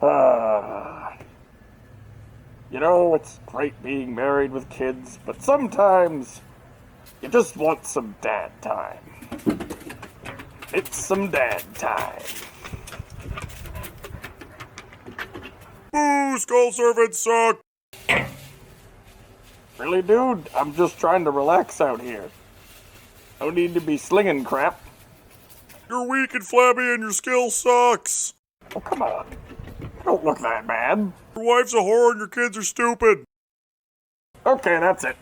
Ah, it's great being married with kids, but sometimes you just want some dad time. It's some dad time. Boo! Skull servants suck! Really, dude? I'm just trying to relax out here. No need to be slinging crap. You're weak and flabby and your skill sucks! Oh, come on. Don't look that bad. Your wife's a whore and your kids are stupid! Okay, that's it.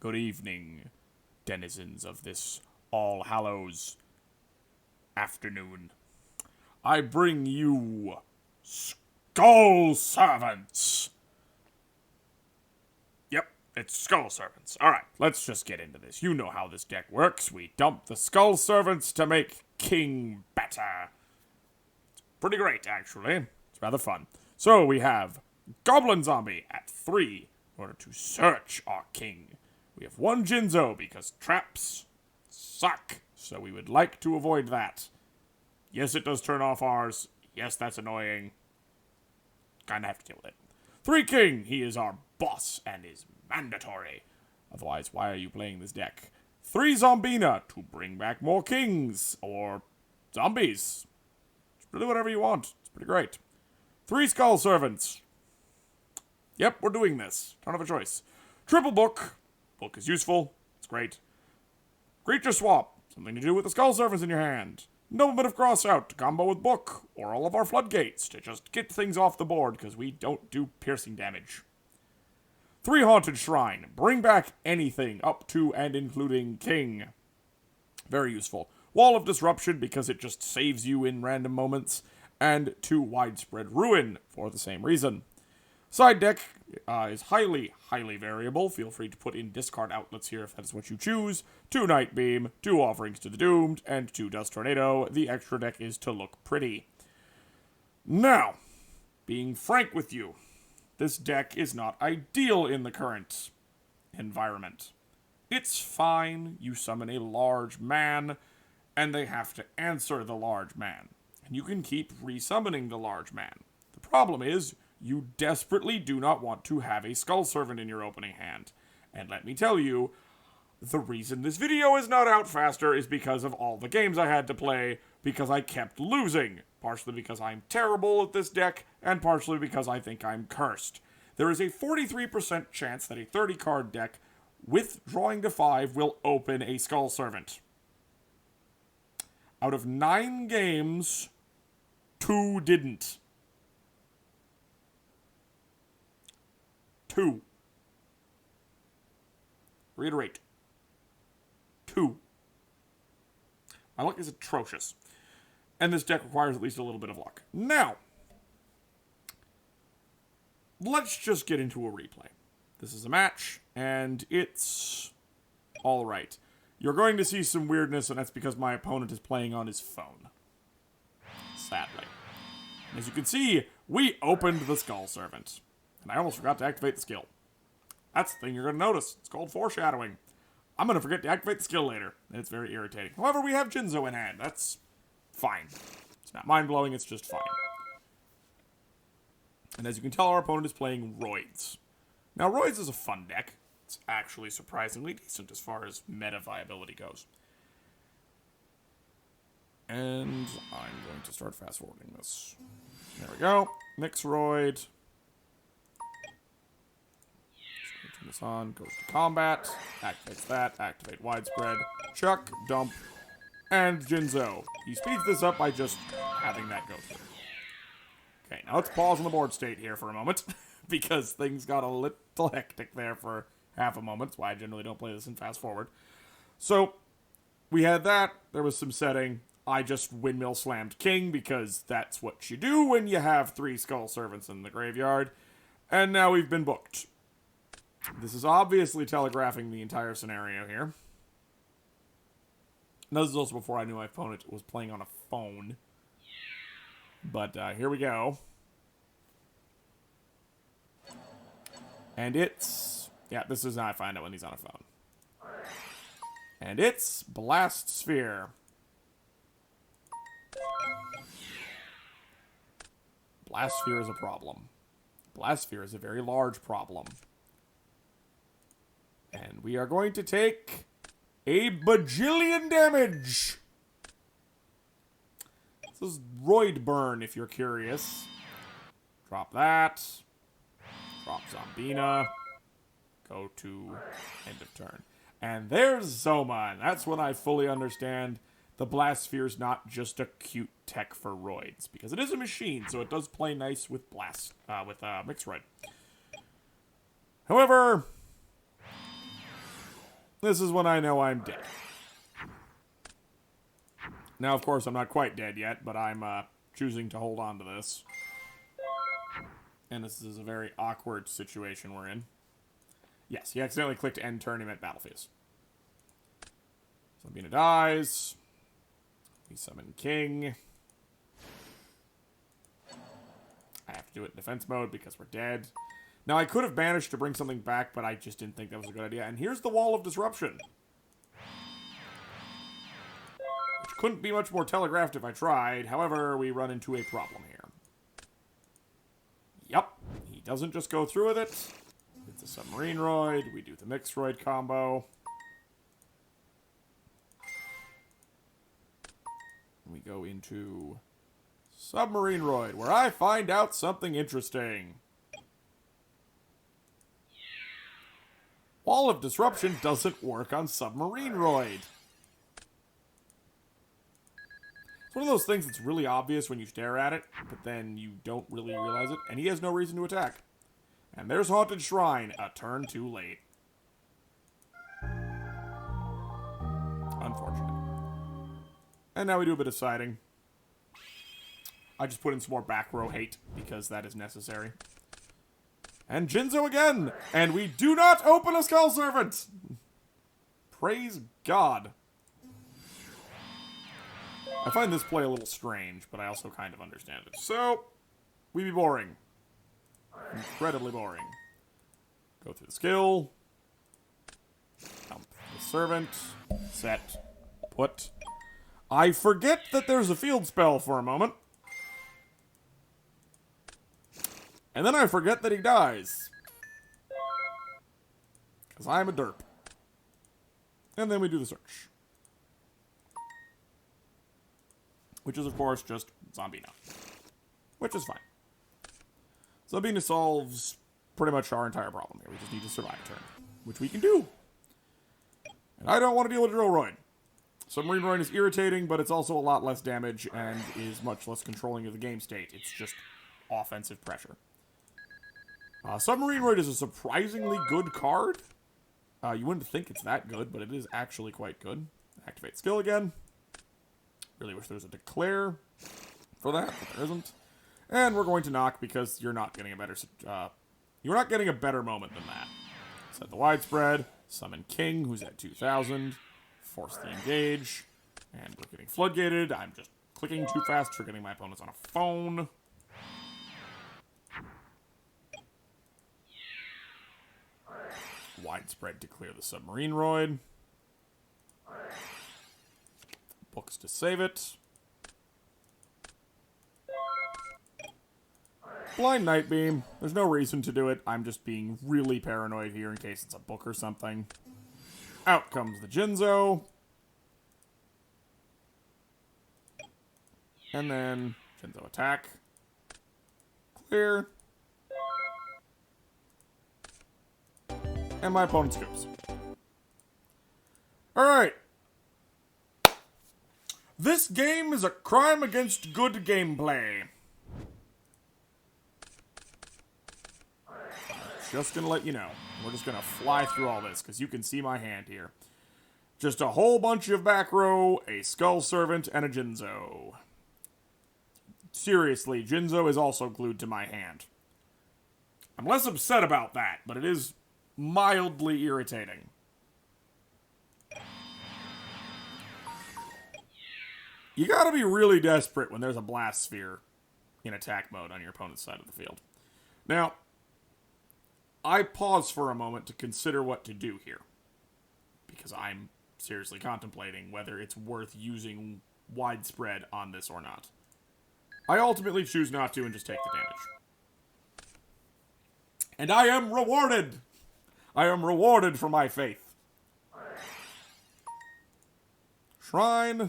Good evening, denizens of this All Hallows afternoon. I bring you Skull Servants. Yep, it's Skull Servants. Alright, let's just get into this. You know how this deck works. We dump the Skull Servants to make King better. It's pretty great, actually. It's rather fun. So we have Goblin Zombie at 3 in order to search our king. We have 1 Jinzo because traps suck, so we would like to avoid that. Yes, it does turn off ours. Yes, that's annoying. Kinda have to deal with it. 3 King, he is our boss and is mandatory. Otherwise, why are you playing this deck? 3 Zombina to bring back more kings or zombies. It's really whatever you want. It's pretty great. 3 Skull Servants. Yep, we're doing this. Don't have a choice. Triple Book. Book is useful. It's great. Creature Swap. Something to do with the Skull Servants in your hand. Nobleman of Crossout to combo with Book. Or all of our Floodgates to just get things off the board because we don't do piercing damage. 3 Haunted Shrine. Bring back anything up to and including King. Very useful. Wall of Disruption because it just saves you in random moments. And 2 Widespread Ruin for the same reason. Side deck is highly variable. Feel free to put in discard outlets here if that is what you choose. 2 Night Beam, 2 Offerings to the Doomed, and 2 Dust Tornado. The extra deck is to look pretty. Now, being frank with you, this deck is not ideal in the current environment. It's fine. You summon a large man, and they have to answer the large man. And you can keep resummoning the large man. The problem is, you desperately do not want to have a Skull Servant in your opening hand. And let me tell you, the reason this video is not out faster is because of all the games I had to play, because I kept losing. Partially because I'm terrible at this deck, and partially because I think I'm cursed. There is a 43% chance that a 30-card deck with drawing to 5 will open a Skull Servant. Out of 9 games, 2 didn't. 2. Reiterate. 2. My luck is atrocious. And this deck requires at least a little bit of luck. Now, let's just get into a replay. This is a match, and it's alright. You're going to see some weirdness, and that's because my opponent is playing on his phone. Sadly. As you can see, we opened the Skull Servant. And I almost forgot to activate the skill. That's the thing you're going to notice. It's called foreshadowing. I'm going to forget to activate the skill later, and it's very irritating. However, we have Jinzo in hand. That's fine. It's not mind-blowing, it's just fine. And as you can tell, our opponent is playing Roids. Now, Roids is a fun deck. It's actually surprisingly decent as far as meta viability goes. And I'm going to start fast-forwarding this. There we go. Mix Roid. Turn this on, goes to combat, activates that, activate widespread, chuck, dump, and Jinzo. He speeds this up by just having that go through. Okay, now let's pause on the board state here for a moment, because things got a little hectic there for half a moment. That's why I generally don't play this in fast forward. So, we had that, there was some setting, I just windmill slammed king because that's what you do when you have 3 skull servants in the graveyard. And now we've been booked. This is obviously telegraphing the entire scenario here. And this is also before I knew my opponent was playing on a phone. But here we go. And it's... yeah, this is how I find out when he's on a phone. And it's Blast Sphere. Blast Sphere is a problem. Blast Sphere is a very large problem. And we are going to take a bajillion damage. This is Roid Burn, if you're curious. Drop that. Drop Zombina. Go to end of turn. And there's Zoma, and that's when I fully understand the Blast Sphere is not just a cute tech for Roids, because it is a machine, so it does play nice with Mixed Roid. However, this is when I know I'm dead. Now, of course, I'm not quite dead yet, but I'm choosing to hold on to this. And this is a very awkward situation we're in. Yes, he accidentally clicked end turn, he meant battlefields. Zombina dies. We summon King. I have to do it in defense mode because we're dead. Now, I could have managed to bring something back, but I just didn't think that was a good idea. And here's the Wall of Disruption. Which couldn't be much more telegraphed if I tried. However, we run into a problem here. Yup. He doesn't just go through with it. It's a Submarine Roid. We do the Mixed Roid combo. We go into Submarine Roid, where I find out something interesting. Wall of Disruption doesn't work on Submarine Roid. It's one of those things that's really obvious when you stare at it, but then you don't really realize it, and he has no reason to attack. And there's Haunted Shrine, a turn too late. Unfortunate. And now we do a bit of siding. I just put in some more back row hate, because that is necessary. And Jinzo again! And we do not open a Skull Servant! Praise God. I find this play a little strange, but I also kind of understand it. So, we be boring. Incredibly boring. Go through the skill. Dump the servant. Set. Put. I forget that there's a field spell for a moment. And then I forget that he dies. Because I'm a derp. And then we do the search. Which is, of course, just Zombina. Which is fine. Zombina solves pretty much our entire problem here. We just need to survive a turn. Which we can do. And I don't want to deal with Drill Roid. Submarine Roid is irritating, but it's also a lot less damage and is much less controlling of the game state. It's just offensive pressure. Submarine Roid is a surprisingly good card. You wouldn't think it's that good, but it is actually quite good. Activate skill again. Really wish there was a declare for that, but there isn't. And we're going to knock because you're not getting a better moment than that. Set the widespread. Summon King, who's at 2,000. Force the engage. And we're getting floodgated. I'm just clicking too fast, triggering my opponents on a phone. Widespread to clear the Submarine Roid. Books to save it. Blind Night Beam. There's no reason to do it. I'm just being really paranoid here in case it's a book or something. Out comes the Jinzo. And then Jinzo attack. Clear. And my opponent scoops. Alright. This game is a crime against good gameplay. Just gonna let you know. We're just gonna fly through all this, because you can see my hand here. Just a whole bunch of back row, a Skull Servant, and a Jinzo. Seriously, Jinzo is also glued to my hand. I'm less upset about that, but it is mildly irritating. You gotta be really desperate when there's a Blast Sphere in attack mode on your opponent's side of the field. Now, I pause for a moment to consider what to do here, because I'm seriously contemplating whether it's worth using widespread on this or not. I ultimately choose not to and just take the damage. And I am rewarded! I am rewarded for my faith. Shrine.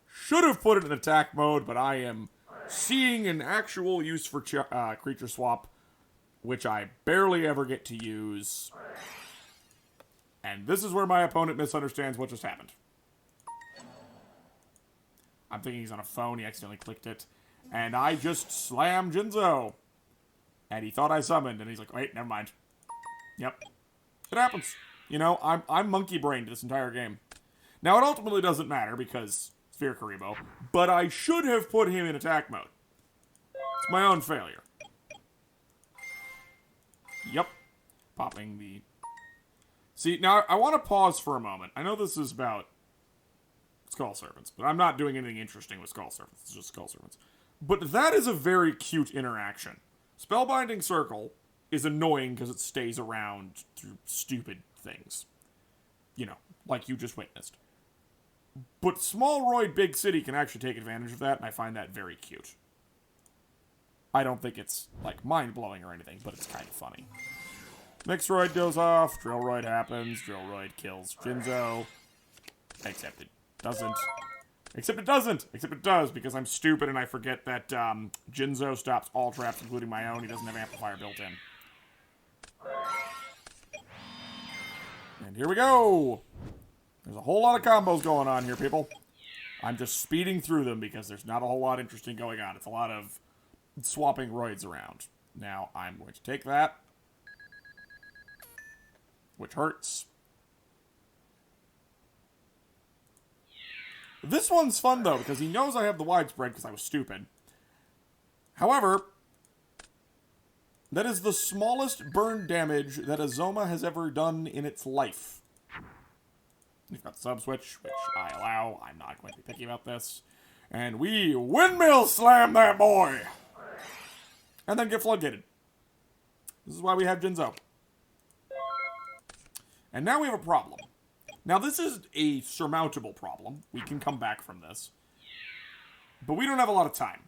Should have put it in attack mode, but I am seeing an actual use for creature swap, which I barely ever get to use. And this is where my opponent misunderstands what just happened. I'm thinking he's on a phone, he accidentally clicked it. And I just slammed Jinzo. And he thought I summoned, and he's like, wait, never mind. Yep. It happens. You know, I'm monkey-brained this entire game. Now, it ultimately doesn't matter, because Sphere Karibo, but I should have put him in attack mode. It's my own failure. Yep. Popping the... See, now, I want to pause for a moment. I know this is about Skull Servants, but I'm not doing anything interesting with Skull Servants. It's just Skull Servants. But that is a very cute interaction. Spellbinding Circle is annoying because it stays around through stupid things. You know, like you just witnessed. But Small Roid Big City can actually take advantage of that, and I find that very cute. I don't think it's, like, mind-blowing or anything, but it's kind of funny. Mixroid goes off, Drillroid happens, Drillroid kills Jinzo. Except it doesn't. Except it doesn't! Except it does, because I'm stupid and I forget that Jinzo stops all traps, including my own. He doesn't have Amplifier built in. And here we go! There's a whole lot of combos going on here, people. I'm just speeding through them because there's not a whole lot interesting going on. It's a lot of swapping roids around. Now, I'm going to take that, which hurts. This one's fun, though, because he knows I have the widespread because I was stupid. However, that is the smallest burn damage that Azoma has ever done in its life. We've got the sub-switch, which I allow. I'm not going to be picky about this. And we windmill slam that boy! And then get floodgated. This is why we have Jinzo. And now we have a problem. Now, this is a surmountable problem. We can come back from this. But we don't have a lot of time.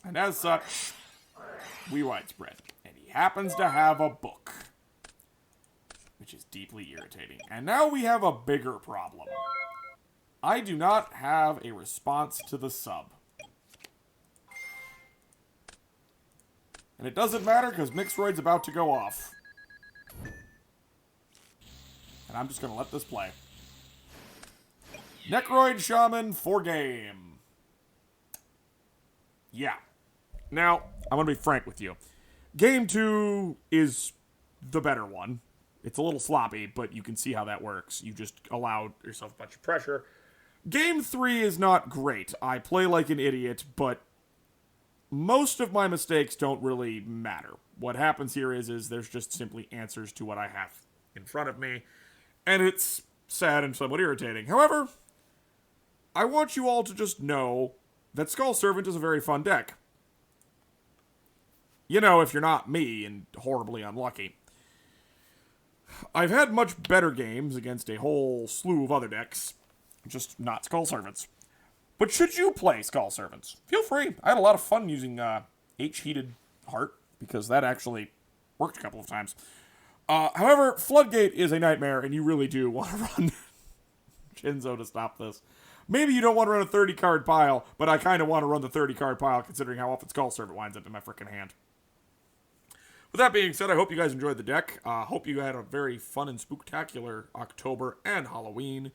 And as such, we widespread. And he happens to have a book, which is deeply irritating. And now we have a bigger problem. I do not have a response to the sub. And it doesn't matter because Mixroid's about to go off. And I'm just going to let this play. Necroid Shaman for game. Yeah. Now, I'm going to be frank with you. Game 2 is the better one. It's a little sloppy, but you can see how that works. You just allow yourself a bunch of pressure. Game 3 is not great. I play like an idiot, but most of my mistakes don't really matter. What happens here is there's just simply answers to what I have in front of me. And it's sad and somewhat irritating. However, I want you all to just know that Skull Servant is a very fun deck. You know, if you're not me and horribly unlucky. I've had much better games against a whole slew of other decks, just not Skull Servants. But should you play Skull Servants, feel free. I had a lot of fun using H-Heated Heart, because that actually worked a couple of times. However, Floodgate is a nightmare, and you really do want to run Jinzo to stop this. Maybe you don't want to run a 30-card pile, but I kind of want to run the 30-card pile, considering how often Skull Servant winds up in my frickin' hand. With that being said, I hope you guys enjoyed the deck. Hope you had a very fun and spooktacular October and Halloween.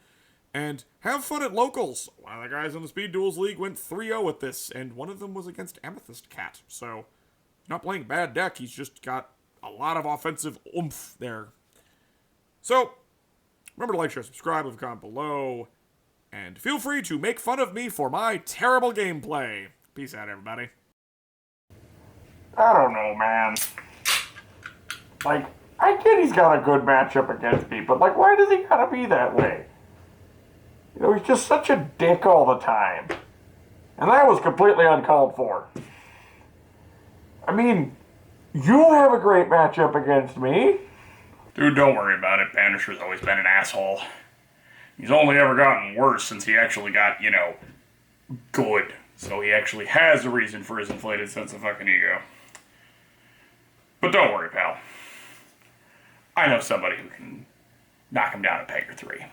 And have fun at locals. One of the guys on the Speed Duels League went 3-0 with this, and one of them was against Amethyst Cat. So, he's not playing a bad deck, he's just got a lot of offensive oomph there. So, remember to like, share, subscribe, leave a comment below, and feel free to make fun of me for my terrible gameplay. Peace out, everybody. I don't know, man. Like, I get he's got a good matchup against me, but, like, why does he gotta be that way? You know, he's just such a dick all the time. And that was completely uncalled for. I mean, you have a great matchup against me. Dude, don't worry about it. Banisher's always been an asshole. He's only ever gotten worse since he actually got, good. So he actually has a reason for his inflated sense of fucking ego. But don't worry, pal. I know somebody who can knock him down a peg or three.